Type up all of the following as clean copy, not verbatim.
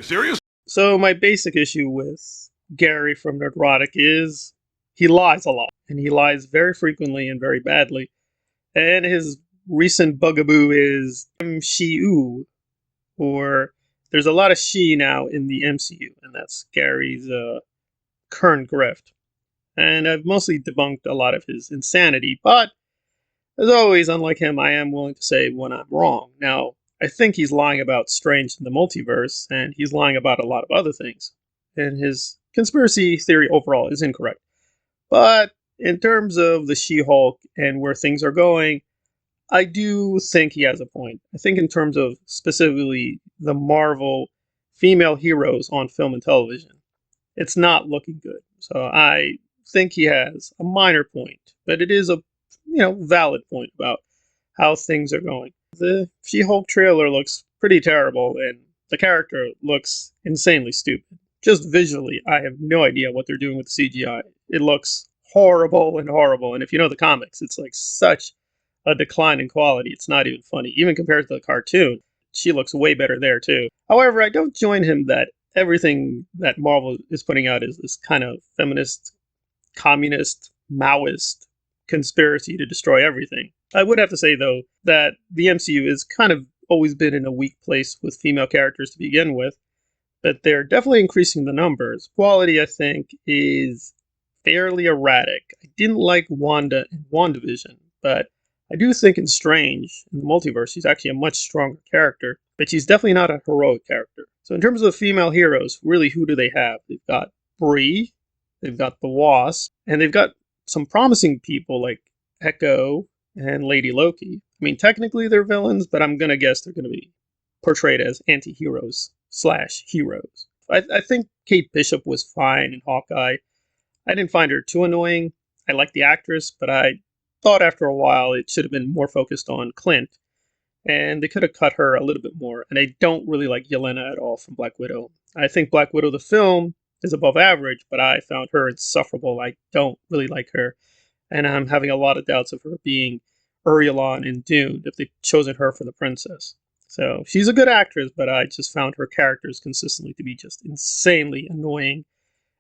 serious? So my basic issue with Gary from Nerdrotic is he lies a lot, and he lies very frequently and very badly. And his recent bugaboo is MCU, or there's a lot of she now in the MCU, and that's Gary's current grift. And I've mostly debunked a lot of his insanity, but as always, unlike him, I am willing to say when I'm wrong. Now, I think he's lying about Strange in the multiverse, and he's lying about a lot of other things. And his conspiracy theory overall is incorrect. But in terms of the She-Hulk and where things are going, I do think he has a point. I think in terms of specifically the Marvel female heroes on film and television, it's not looking good. So I think he has a minor point, but it is a valid point about how things are going. The She-Hulk trailer looks pretty terrible, and the character looks insanely stupid. Just visually, I have no idea what they're doing with the CGI. It looks horrible and horrible, and if you know the comics, it's like such a decline in quality. It's not even funny, even compared to the cartoon. She looks way better there too. However, I don't join him that everything that Marvel is putting out is this kind of feminist, communist, Maoist conspiracy to destroy everything. I would have to say, though, that the MCU has kind of always been in a weak place with female characters to begin with, but they're definitely increasing the numbers. Quality, I think, is fairly erratic. I didn't like Wanda in WandaVision, but I do think in Strange, in the multiverse, she's actually a much stronger character, but she's definitely not a heroic character. So in terms of female heroes, really, who do they have? They've got Bree, they've got the Wasp, and they've got some promising people like Echo and Lady Loki. I mean, technically they're villains, but I'm going to guess they're going to be portrayed as anti-heroes / heroes. I think Kate Bishop was fine in Hawkeye. I didn't find her too annoying. I like the actress, but I thought after a while it should have been more focused on Clint, and they could have cut her a little bit more. And I don't really like Yelena at all from Black Widow. I think Black Widow, the film, is above average, but I found her insufferable. I don't really like her, and I'm having a lot of doubts of her being Ursula in Dune if they've chosen her for the princess. So she's a good actress, but I just found her characters consistently to be just insanely annoying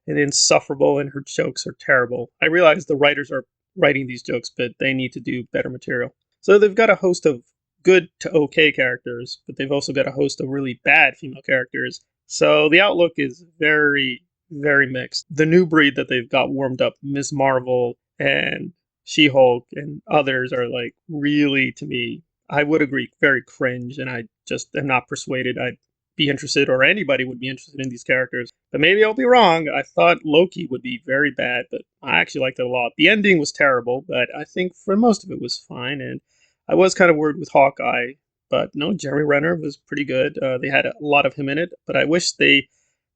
and insufferable, and her jokes are terrible. I realize the writers are writing these jokes, but they need to do better material. So they've got a host of good to okay characters, but they've also got a host of really bad female characters. So the outlook is very, very mixed. The new breed that they've got warmed up, Ms. Marvel and She-Hulk and others, are like really, to me, I would agree, very cringe, and I just am not persuaded I'd be interested, or anybody would be interested in these characters. But maybe I'll be wrong. I thought Loki would be very bad, but I actually liked it a lot. The ending was terrible, but I think for most of it was fine, and I was kind of worried with Hawkeye, but no, Jeremy Renner was pretty good. They had a lot of him in it, but I wish they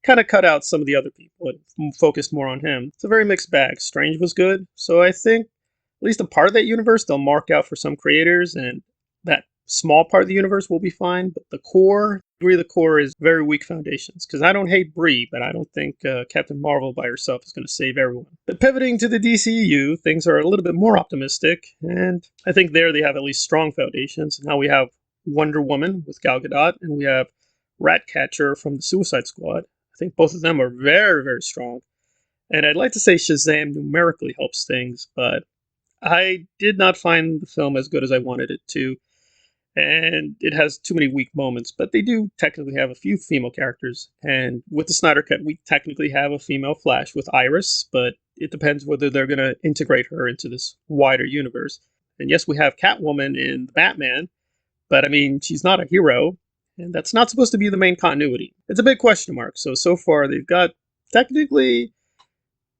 kind of cut out some of the other people and focused more on him. It's a very mixed bag. Strange was good, so I think at least a part of that universe they'll mark out for some creators, and that small part of the universe will be fine, but the core, I agree, the core is very weak foundations, because I don't hate Brie, but I don't think Captain Marvel by herself is going to save everyone. But pivoting to the DCEU, things are a little bit more optimistic, and I think there they have at least strong foundations. Now we have Wonder Woman with Gal Gadot, and we have Ratcatcher from the Suicide Squad. I think both of them are very, very strong. And I'd like to say Shazam numerically helps things, but I did not find the film as good as I wanted it to. And it has too many weak moments, but they do technically have a few female characters. And with the Snyder Cut, we technically have a female Flash with Iris, but it depends whether they're going to integrate her into this wider universe. And yes, we have Catwoman in Batman, but I mean, she's not a hero, and that's not supposed to be the main continuity. It's a big question mark. So far, they've got technically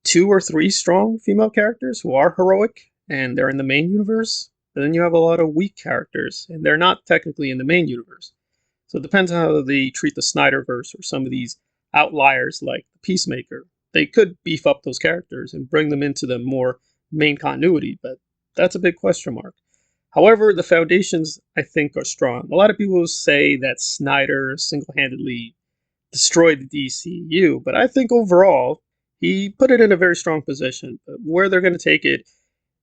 2 or 3 strong female characters who are heroic, and they're in the main universe. But then you have a lot of weak characters, and they're not technically in the main universe. So it depends how they treat the Snyderverse or some of these outliers like the Peacemaker. They could beef up those characters and bring them into the more main continuity, but that's a big question mark. However, the foundations, I think, are strong. A lot of people say that Snyder single-handedly destroyed the DCEU, but I think overall, he put it in a very strong position. But where they're going to take it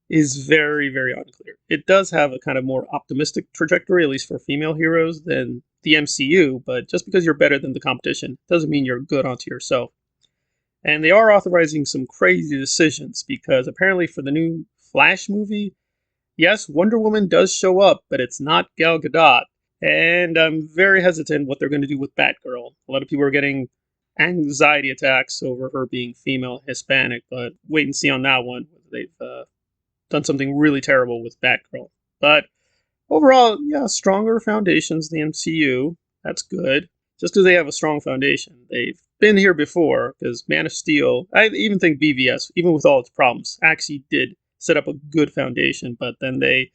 is very, very unclear. It does have a kind of more optimistic trajectory, at least for female heroes, than the MCU, but just because you're better than the competition doesn't mean you're good onto yourself. And they are authorizing some crazy decisions because apparently for the new Flash movie, yes, Wonder Woman does show up, but it's not Gal Gadot. And I'm very hesitant what they're going to do with Batgirl. A lot of people are getting anxiety attacks over her being female Hispanic, but wait and see on that one. They've done something really terrible with Batgirl. But overall, yeah, stronger foundations than the MCU. That's good. Just because they have a strong foundation. They've been here before, because Man of Steel, I even think BVS, even with all its problems, actually did set up a good foundation, but then they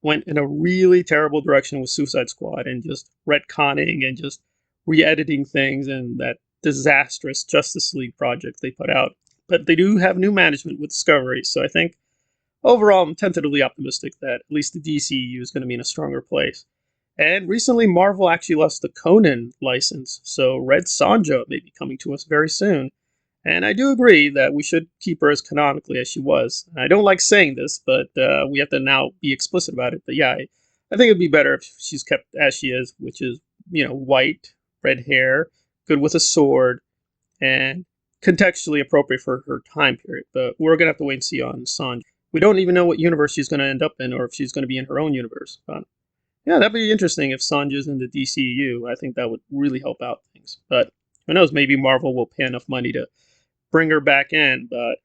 went in a really terrible direction with Suicide Squad and just retconning and just re-editing things and that disastrous Justice League project they put out. But they do have new management with Discovery, so I think overall I'm tentatively optimistic that at least the DCEU is going to be in a stronger place. And recently, Marvel actually lost the Conan license, so Red Sonja may be coming to us very soon. And I do agree that we should keep her as canonically as she was. I don't like saying this, but we have to now be explicit about it. But yeah, I think it'd be better if she's kept as she is, which is, white, red hair, good with a sword, and contextually appropriate for her time period. But we're going to have to wait and see on Sonja. We don't even know what universe she's going to end up in or if she's going to be in her own universe. But yeah, that'd be interesting if Sonja's in the DCEU. I think that would really help out things. But who knows, maybe Marvel will pay enough money to bring her back in, but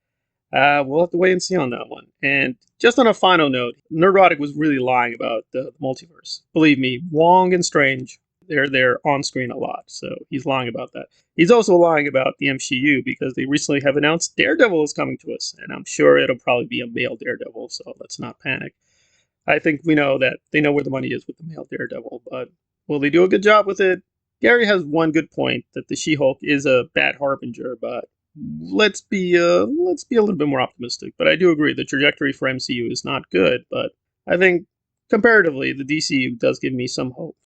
we'll have to wait and see on that one. And just on a final note, Nerdrotic was really lying about the multiverse. Believe me, Wong and Strange, they're there on screen a lot, so he's lying about that. He's also lying about the MCU because they recently have announced Daredevil is coming to us, and I'm sure it'll probably be a male Daredevil, so let's not panic. I think we know that they know where the money is with the male Daredevil, but will they do a good job with it? Gary has one good point that the She-Hulk is a bad harbinger, but let's be a little bit more optimistic. But I do agree the trajectory for MCU is not good, but I think comparatively the DCU does give me some hope.